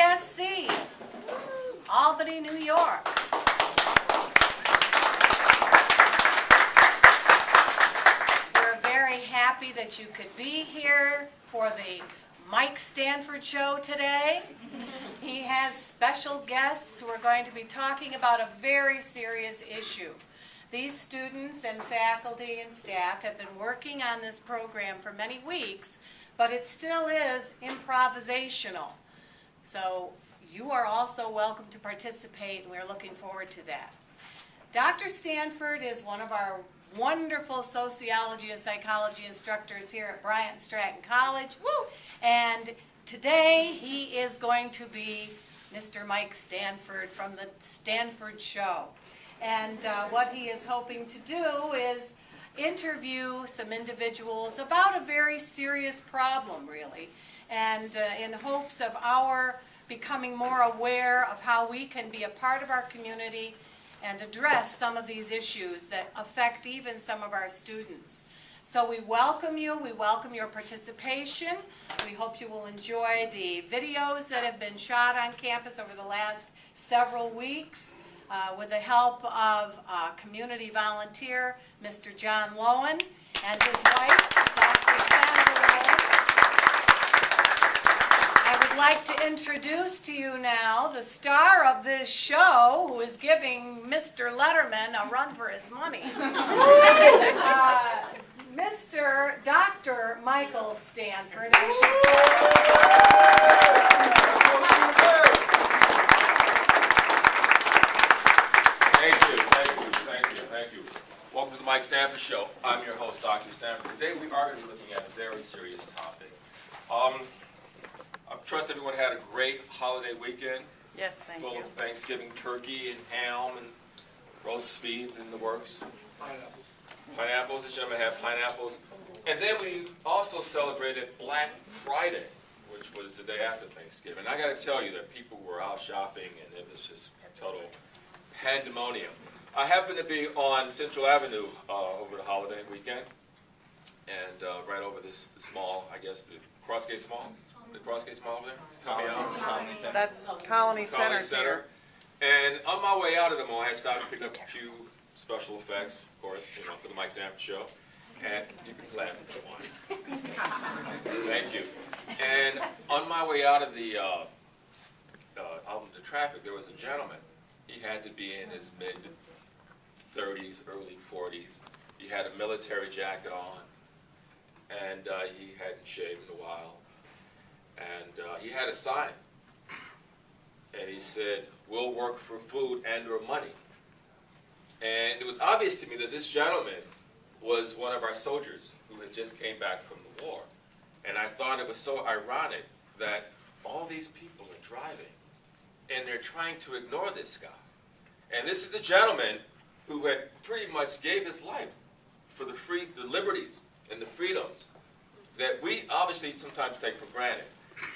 APSC, Albany, New York. We're very happy that you could be here for the Mike Stanford show today. He has special guests who are going to be talking about a very serious issue. These students and faculty and staff have been working on this program for many weeks, but it still is improvisational. So you are also welcome to participate, and we're looking forward to that. Dr. Stanford is one of our wonderful sociology and psychology instructors here at Bryant Stratton College. Woo! And today he is going to be Mr. Mike Stanford from the Stanford Show. And what he is hoping to do is interview some individuals about a very serious problem, really, and in hopes of our becoming more aware of how we can be a part of our community and address some of these issues that affect even some of our students. So we welcome you. We welcome your participation. We hope you will enjoy the videos that have been shot on campus over the last several weeks. With the help of community volunteer, Mr. John Lowen, and his wife, Dr. Sandra Lowen. I would like to introduce to you now the star of this show, who is giving Mr. Letterman a run for his money. Mr. Dr. Michael Stanford. Thank you. Welcome to the Mike Stanford Show. I'm your host, Dr. Stanford. Today we are going to be looking at a very serious topic. I trust everyone had a great holiday weekend. Yes, thank you. Full of Thanksgiving turkey and ham and roast beef in the works. Pineapples. The gentlemen had pineapples. And then we also celebrated Black Friday, which was the day after Thanksgiving. I got to tell you that people were out shopping, and it was just total pandemonium. I happened to be on Central Avenue over the holiday weekend, and right over this mall, I guess, the Crossgates Mall. The Crossgates Mall there? Colony Center. That's Colony Center. And on my way out of the mall, I had stopped to pick up a few special effects, of course, for the Mike Stanford Show. And you can clap if you want. Thank you. And on my way out of the traffic, there was a gentleman. He had to be in his mid-30s, early 40s. He had a military jacket on, and he hadn't shaved in a while. And he had a sign, and he said, "We'll work for food and or money." And it was obvious to me that this gentleman was one of our soldiers who had just came back from the war. And I thought it was so ironic that all these people are driving, and they're trying to ignore this guy. And this is the gentleman who had pretty much gave his life for the liberties and the freedoms that we obviously sometimes take for granted.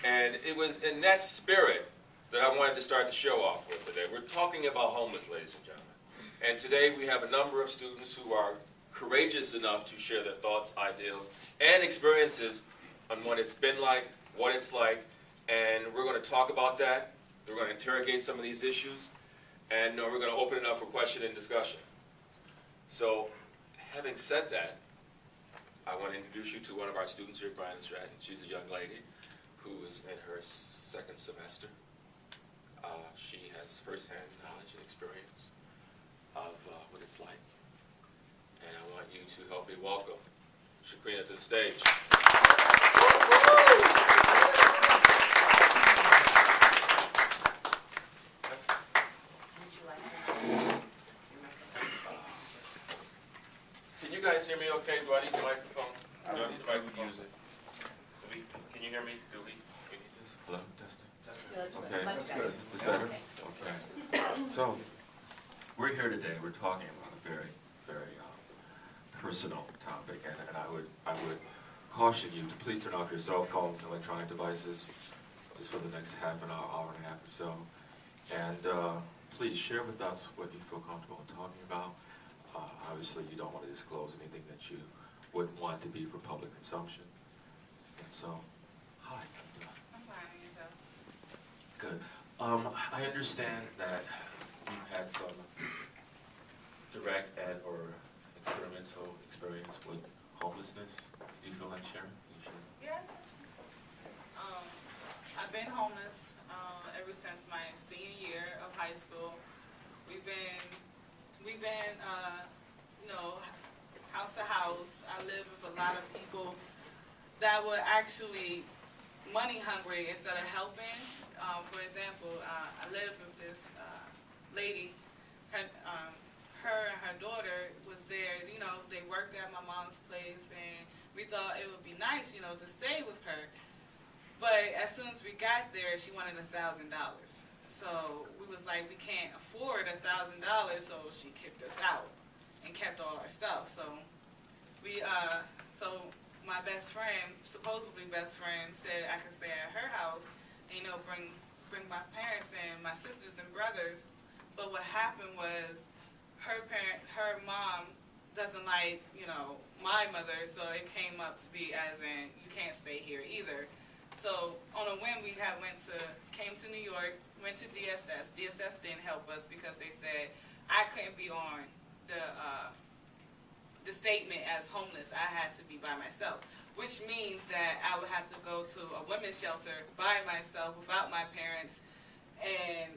And it was in that spirit that I wanted to start the show off with today. We're talking about homeless, ladies and gentlemen. And today we have a number of students who are courageous enough to share their thoughts, ideals, and experiences on what it's been like, what it's like, and we're going to talk about that. We're going to interrogate some of these issues, and we're going to open it up for question and discussion. So, having said that, I want to introduce you to one of our students here at Bryant Stratton. She's a young lady who is in her second semester. She has firsthand knowledge and experience of what it's like. And I want you to help me welcome Shakrina to the stage. Can you guys hear me okay? Do I need the microphone? Do I need the microphone? Use it. Can you hear me? Do we need this? Hello? Testing. Okay. Much better. Is this better? Okay. So, we're here today. We're talking about a very, very personal topic, and I would caution you to please turn off your cell phones and electronic devices just for the next half an hour, hour and a half or so. And please share with us what you feel comfortable in talking about. Obviously, you don't want to disclose anything that you wouldn't want to be for public consumption. And so, hi. How you doing? I'm fine, yourself. Good. I understand that you've had some direct and or experimental experience with homelessness. Do you feel like sharing? Can you share? Yeah. I've been homeless ever since my senior year of high school. We've been house to house. I live with a lot of people that were actually money hungry instead of helping. For example, I lived with this lady. Her and her daughter was there. They worked at my mom's place, and we thought it would be nice, to stay with her. But as soon as we got there, she wanted $1,000. So we was like, we can't afford $1,000, so she kicked us out and kept all our stuff. So my best friend, supposedly best friend, said I could stay at her house and, bring my parents and my sisters and brothers. But what happened was her mom doesn't like, my mother, so it came up to be as in, you can't stay here either. So on a whim, we came to New York, went to DSS. DSS didn't help us because they said I couldn't be on the statement as homeless. I had to be by myself, which means that I would have to go to a women's shelter by myself without my parents and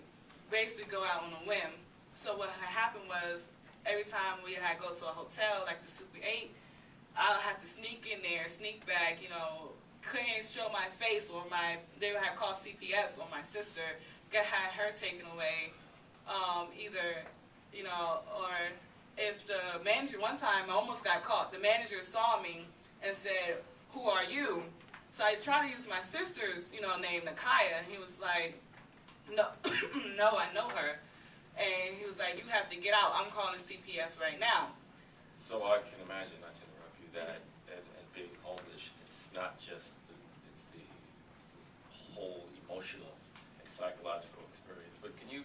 basically go out on a whim. So what had happened was every time we had to go to a hotel like the Super 8, I would have to sneak in there, sneak back, couldn't show my face, or they would have called CPS on my sister, had her taken away, or if the manager, one time I almost got caught, the manager saw me and said, "Who are you?" So I tried to use my sister's, name, Nakaya, and he was like, "No, no, I know her." And he was like, "You have to get out. I'm calling CPS right now." So I can imagine, not to interrupt you, that and being homeless, it's not just it's the whole emotional and psychological experience. But can you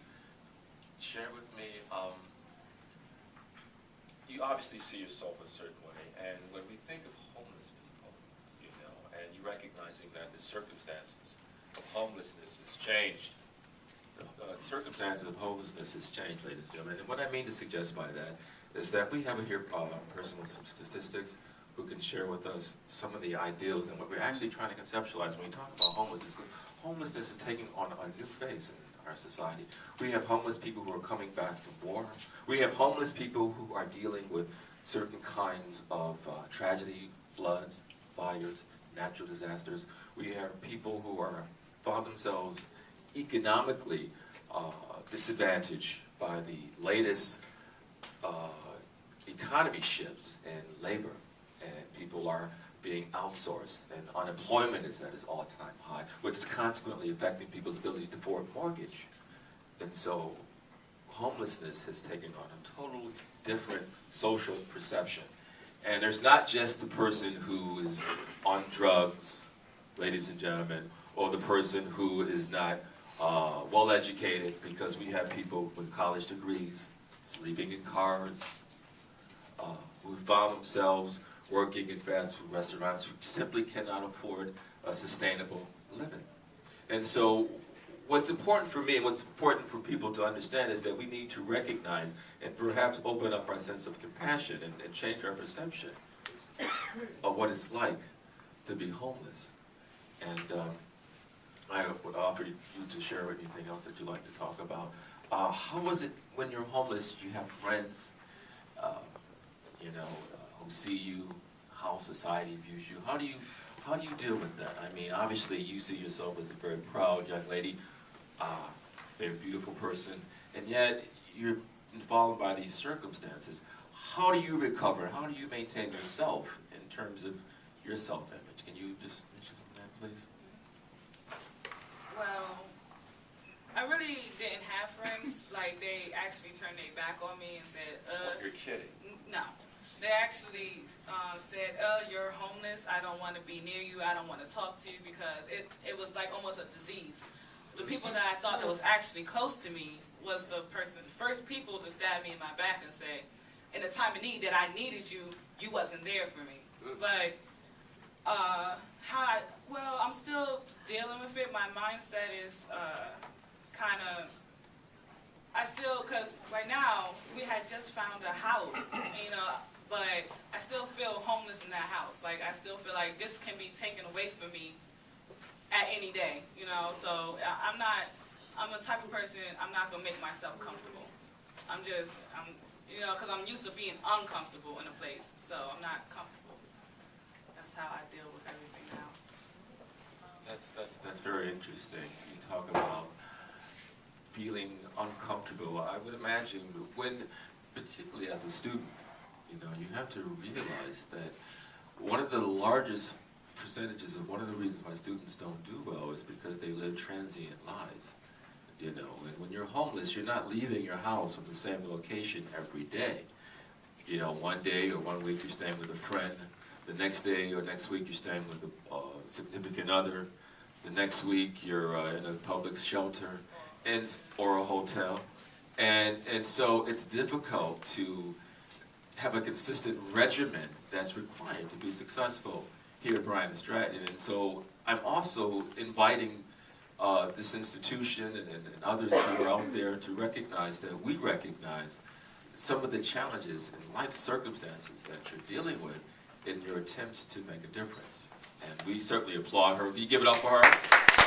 share with me? You obviously see yourself a certain way, and when we think of homeless people, and you recognizing that the circumstances of homelessness has changed. Circumstances of homelessness has changed, ladies and gentlemen. And what I mean to suggest by that is that we have here a person with some statistics who can share with us some of the ideals and what we're actually trying to conceptualize when we talk about homelessness. Homelessness is taking on a new face in our society. We have homeless people who are coming back from war. We have homeless people who are dealing with certain kinds of tragedy, floods, fires, natural disasters. We have people who are found themselves economically disadvantaged by the latest economy shifts in labor, and people are being outsourced, and unemployment is at its all-time high, which is consequently affecting people's ability to afford mortgage. And so homelessness has taken on a totally different social perception. And there's not just the person who is on drugs, ladies and gentlemen, or the person who is not well-educated, because we have people with college degrees sleeping in cars, who found themselves working in fast food restaurants, who simply cannot afford a sustainable living. And so what's important for me and what's important for people to understand is that we need to recognize and perhaps open up our sense of compassion and change our perception of what it's like to be homeless. And I would offer you to share anything else that you'd like to talk about. How was it when you're homeless? You have friends, who see you, how society views you. How do you deal with that? I mean, obviously you see yourself as a very proud young lady, very beautiful person, and yet you're involved by these circumstances. How do you recover? How do you maintain yourself in terms of your self-image? Can you just mention something like that, please? Well, I really didn't have friends. Like, they actually turned their back on me and said, You're kidding. No. They actually said, you're homeless. I don't want to be near you. I don't want to talk to you, because it was like almost a disease. The people that I thought that was actually close to me was the first people to stab me in my back and say, in a time of need that I needed you, you wasn't there for me. But I'm still dealing with it. My mindset is I still, because right now, we had just found a house, but I still feel homeless in that house. Like, I still feel like this can be taken away from me at any day, so I'm a type of person, I'm not going to make myself comfortable. because I'm used to being uncomfortable in a place, so I'm not comfortable. That's how I deal with everything now. That's very interesting. You talk about feeling uncomfortable. I would imagine when, particularly as a student, you have to realize that one of the largest percentages of one of the reasons why students don't do well is because they live transient lives. And when you're homeless, you're not leaving your house from the same location every day. One day or 1 week you're staying with a friend. The next day or next week you're staying with a significant other. The next week you're in a public shelter or a hotel. And so it's difficult to have a consistent regimen that's required to be successful here at Bryant and Stratton. And so I'm also inviting this institution and others who are out there to recognize that we recognize some of the challenges and life circumstances that you're dealing with in your attempts to make a difference. And we certainly applaud her. Can you give it up for her?